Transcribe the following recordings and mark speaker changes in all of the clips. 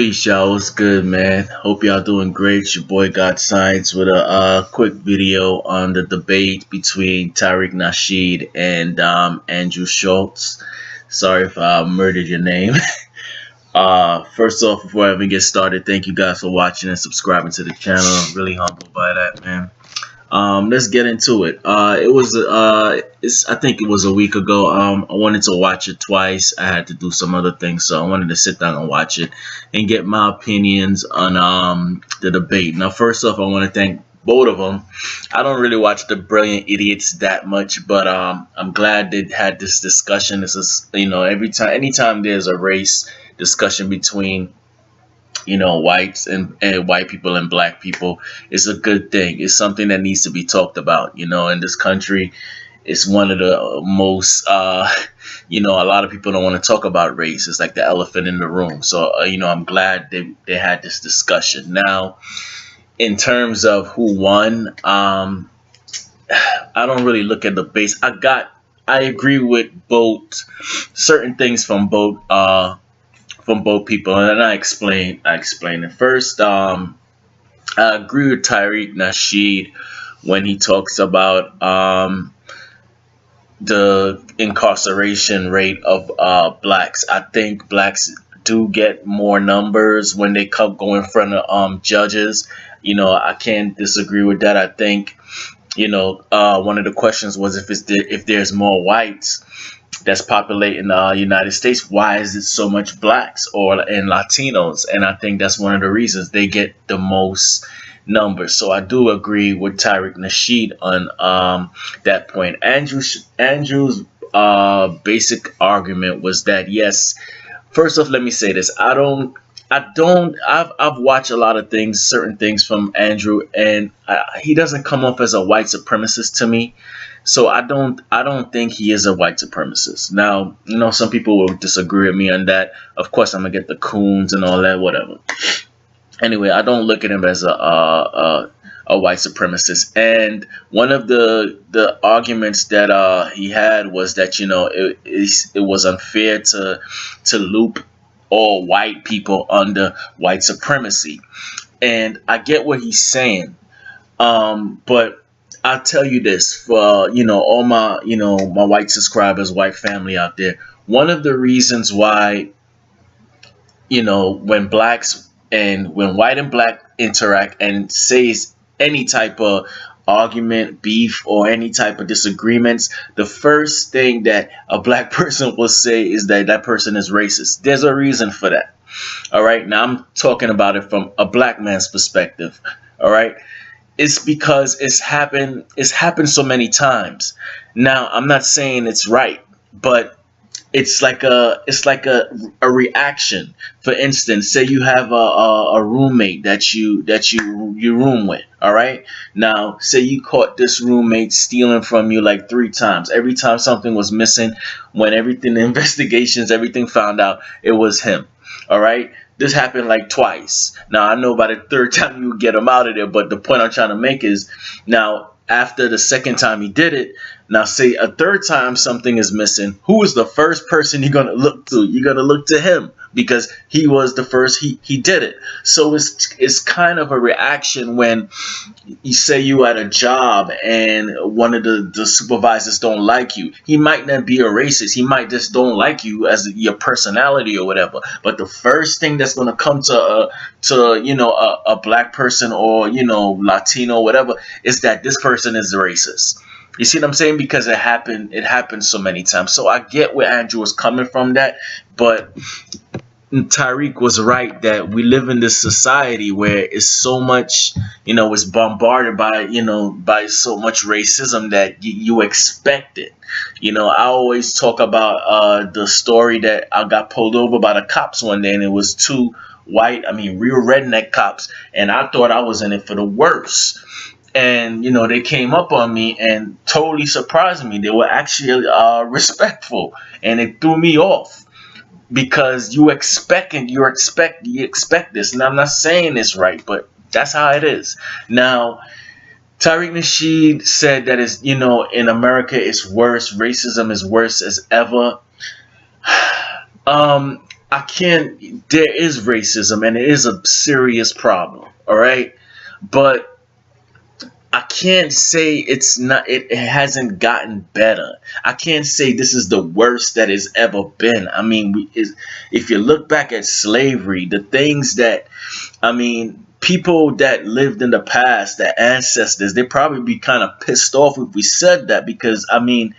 Speaker 1: Peace, y'all. What's good, man? Hope y'all doing great. It's your boy Got Science with a quick video on the debate between Tariq Nasheed and Andrew Schulz. Sorry if I murdered your name. First off, before I even get started, thank you guys for watching and subscribing to the channel. I'm really humbled by that, man. Let's get into it. I think it was a week ago. I wanted to watch it twice. I had to do some other things, so I wanted to sit down and watch it and get my opinions on the debate. Now, first off, I want to thank both of them. I don't really watch the Brilliant Idiots that much, but I'm glad they had this discussion. This is, anytime there's a race discussion between whites and white people and black people, is a good thing. It's something that needs to be talked about. In this country, it's one of the most, a lot of people don't want to talk about race. It's like the elephant in the room. So, I'm glad they had this discussion. Now, in terms of who won, I don't really look at the base. I agree with both certain things from both people, and then I explain it. First, I agree with Tariq Nasheed when he talks about the incarceration rate of blacks. I think blacks do get more numbers when they go in front of judges. I can't disagree with that. I think one of the questions was if there's more whites that's populating the United States, why is it so much blacks and Latinos? And I think that's one of the reasons they get the most numbers. So I do agree with Tariq Nasheed on that point. Andrew's basic argument was that, yes, first off, let me say this. I've watched a lot of things, certain things from Andrew, and he doesn't come off as a white supremacist to me. So I don't think he is a white supremacist. Now, some people will disagree with me on that. Of course, I'm gonna get the coons and all that, whatever. Anyway, I don't look at him as a white supremacist. And one of the arguments that he had was that it was unfair to loop all white people under white supremacy. And I get what he's saying, but I'll tell you this, for all my my white subscribers, white family out there. One of the reasons why when white and black interact and says any type of argument, beef, or any type of disagreements, the first thing that a black person will say is that person is racist. There's a reason for that. All right. Now I'm talking about it from a black man's perspective. All right. It's because it's happened so many times. Now, I'm not saying it's right, but it's like a reaction. For instance, say you have a roommate that you room with. All right. Now, say you caught this roommate stealing from you like 3 times. Every time something was missing, when the investigations, everything found out it was him. All right. This happened like twice. Now, I know by the 3rd time you get him out of there, but the point I'm trying to make is, now, after the 2nd time he did it, now say a 3rd time something is missing, who is the first person you're going to look to? You're going to look to him because he was the first, he did it. So it's kind of a reaction when you say you at a job and one of the supervisors don't like you. He might not be a racist. He might just don't like you as your personality or whatever. But the first thing that's going to come to a black person or Latino or whatever is that this person is racist. You see what I'm saying? Because it happened so many times. So I get where Andrew was coming from that, but Tariq was right that we live in this society where it's so much, it's bombarded by so much racism that you expect it. I always talk about the story that I got pulled over by the cops one day, and it was 2 white, real redneck cops, and I thought I was in it for the worst. And they came up on me and totally surprised me. They were actually respectful, and it threw me off because you expect this. And I'm not saying it's right, but that's how it is. Now, Tariq Nasheed said that in America it's worse. Racism is worse as ever. I can't. There is racism, and it is a serious problem. All right, but I can't say it's not. It hasn't gotten better. I can't say this is the worst that it's ever been. I mean, if you look back at slavery, the things that, I mean, people that lived in the past, the ancestors, they probably be kind of pissed off if we said that, because I mean,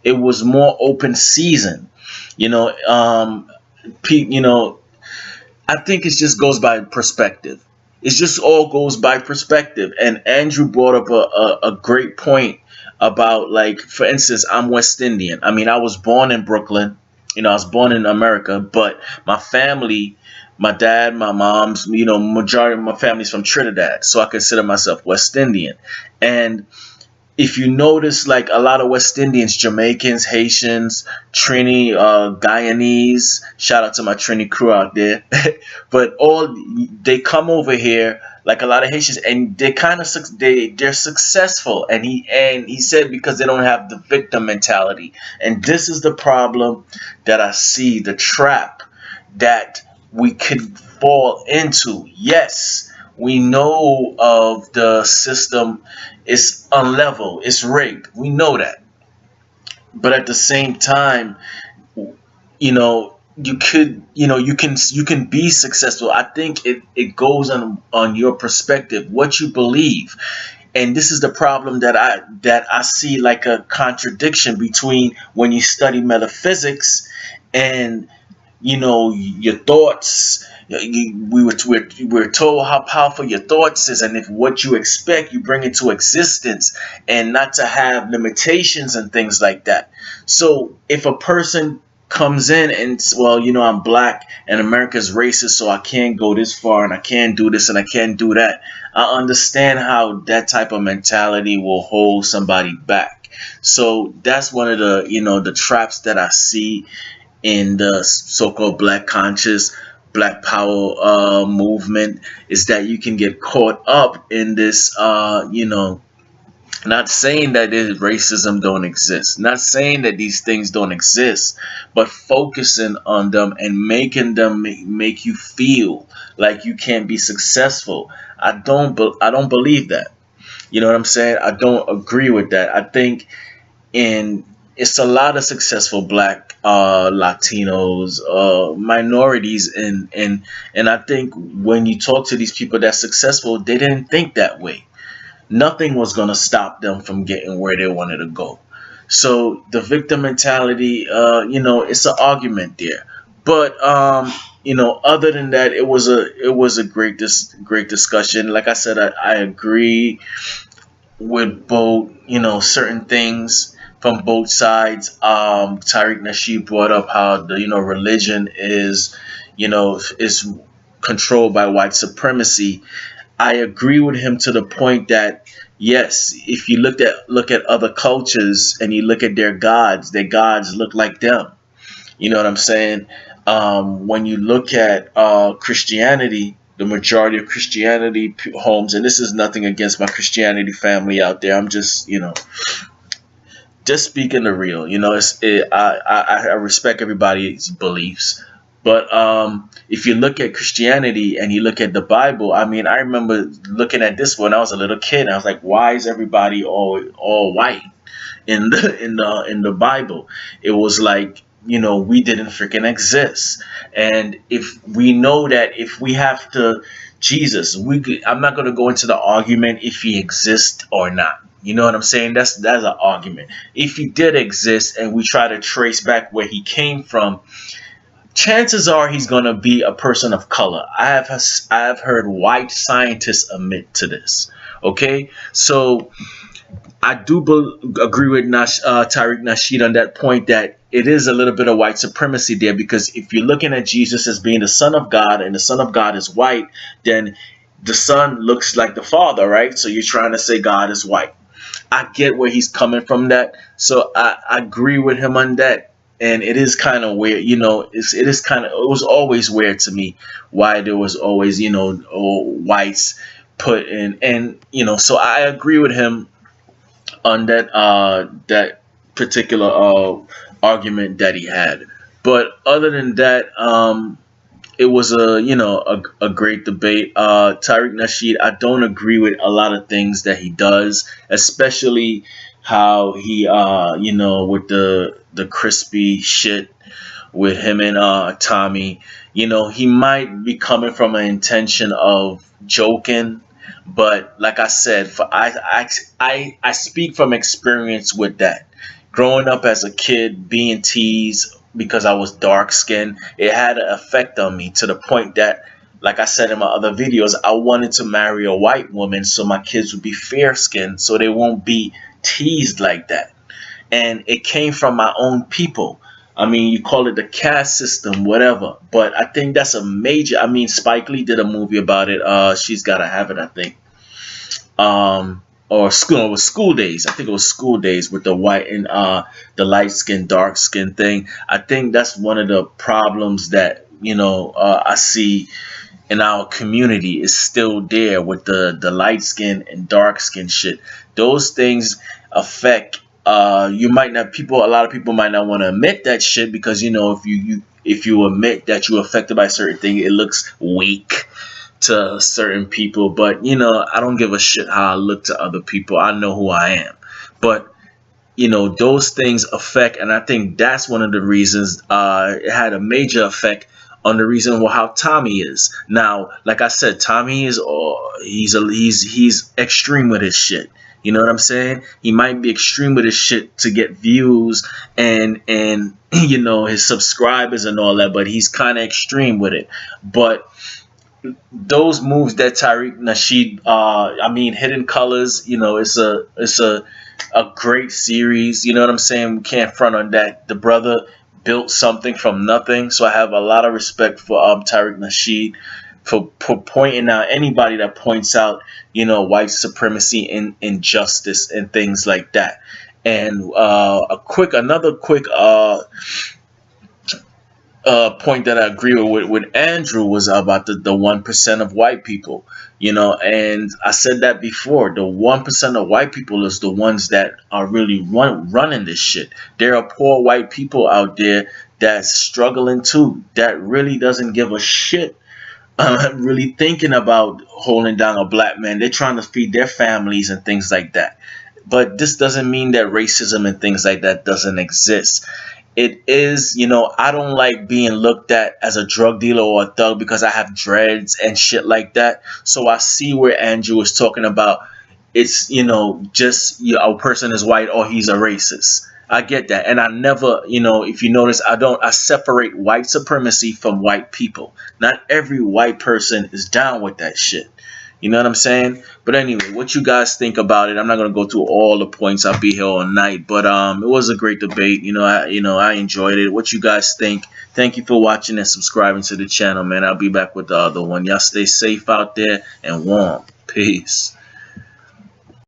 Speaker 1: it was more open season. You know, you know, I think it just goes by perspective. It just all goes by perspective. And Andrew brought up a great point about, like, for instance, I'm West Indian. I mean, I was born in Brooklyn. I was born in America, but my family, my dad, my mom's, majority of my family's from Trinidad. So I consider myself West Indian. And if you notice, like, a lot of West Indians, Jamaicans, Haitians, Trini, Guyanese, shout out to my Trini crew out there, but all they come over here, like a lot of Haitians, and they kind of they're successful, and he said because they don't have the victim mentality, and this is the problem that I see, the trap that we could fall into. Yes, we know of the system, it's unlevel, it's rigged. We know that. But at the same time, you can be successful. I think it goes on your perspective, what you believe. And this is the problem that I see, like a contradiction between when you study metaphysics and your thoughts. We're told how powerful your thoughts is, and if what you expect you bring into existence, and not to have limitations and things like that. So if a person comes in and, well, I'm black and America's racist, so I can't go this far and I can't do this and I can't do that, I understand how that type of mentality will hold somebody back. So that's one of the traps that I see in the so-called black conscious, black power movement, is that you can get caught up in this, not saying that racism don't exist, not saying that these things don't exist, but focusing on them and making them make you feel like you can't be successful. I don't believe that. You know what I'm saying? I don't agree with that. I think in it's a lot of successful black, Latinos, minorities, and I think when you talk to these people that's successful, they didn't think that way. Nothing was going to stop them from getting where they wanted to go. So the victim mentality, it's an argument there. But other than that, it was a great discussion. Like I said, I agree with both, certain things from both sides. Tariq Nasheed brought up how the religion is controlled by white supremacy. I agree with him to the point that, yes, if you look at other cultures and you look at their gods look like them. You know what I'm saying? When you look at Christianity, the majority of Christianity homes, and this is nothing against my Christianity family out there. I'm just speaking the real. I respect everybody's beliefs, but if you look at Christianity and you look at the Bible, I mean, I remember looking at this when I was a little kid. And I was like, why is everybody all white in the Bible? It was like, we didn't freaking exist. And if we know that, if we have to, Jesus, I'm not going to go into the argument if he exists or not. You know what I'm saying? That's an argument. If he did exist and we try to trace back where he came from, chances are he's going to be a person of color. I have heard white scientists admit to this. Okay, so I do agree with Tariq Nasheed on that point, that it is a little bit of white supremacy there, because if you're looking at Jesus as being the Son of God and the Son of God is white, then the Son looks like the Father, right? So you're trying to say God is white. I get where he's coming from that. So I agree with him on that. And it is kind of weird, it was always weird to me why there was always, whites put in. And, so I agree with him on that particular argument that he had. But other than that, it was a a great debate. Tariq Nasheed, I don't agree with a lot of things that he does, especially how he with the crispy shit with him and Tommy. He might be coming from an intention of joking, but like I said, I speak from experience with that. Growing up as a kid, being teased because I was dark skinned, it had an effect on me to the point that, like I said in my other videos, I wanted to marry a white woman so my kids would be fair skinned so they won't be teased like that. And it came from my own people. I mean, you call it the caste system, whatever. But I think that's a major. I mean, Spike Lee did a movie about it. She's Gotta Have It, I think. Or school, it was School Days. I think it was School Days with the white and the light skin, dark skin thing. I think that's one of the problems that I see in our community is still there with the light skin and dark skin shit. Those things affect. You might not people. A lot of people might not want to admit that shit because if you admit that you're affected by certain thing, it looks weak to certain people. But I don't give a shit how I look to other people. I know who I am. But those things affect, and I think that's one of the reasons it had a major effect on the reason how Tommy is now. Like I said, Tommy is he's extreme with his shit. You know what I'm saying? He might be extreme with his shit to get views and his subscribers and all that, but he's kind of extreme with it. But those moves that Tariq Nasheed, I mean, Hidden Colors, it's a great series. You know what I'm saying? We can't front on that. The brother built something from nothing, so I have a lot of respect for Tariq Nasheed for pointing out anybody that points out white supremacy and injustice and things like that. And another quick point that I agree with Andrew was about the 1% of white people, and I said that before. The 1% of white people is the ones that are really running this shit. There are poor white people out there that's struggling too, that really doesn't give a shit. Really thinking about holding down a black man. They're trying to feed their families and things like that. But this doesn't mean that racism and things like that doesn't exist. It is, I don't like being looked at as a drug dealer or a thug because I have dreads and shit like that. So I see where Andrew is talking about it's, just a person is white or he's a racist. I get that. And I never, if you notice, I separate white supremacy from white people. Not every white person is down with that shit. You know what I'm saying? But anyway, what you guys think about it? I'm not gonna go through all the points. I'll be here all night. But it was a great debate. I enjoyed it. What you guys think? Thank you for watching and subscribing to the channel, man. I'll be back with the other one. Y'all stay safe out there and warm. Peace.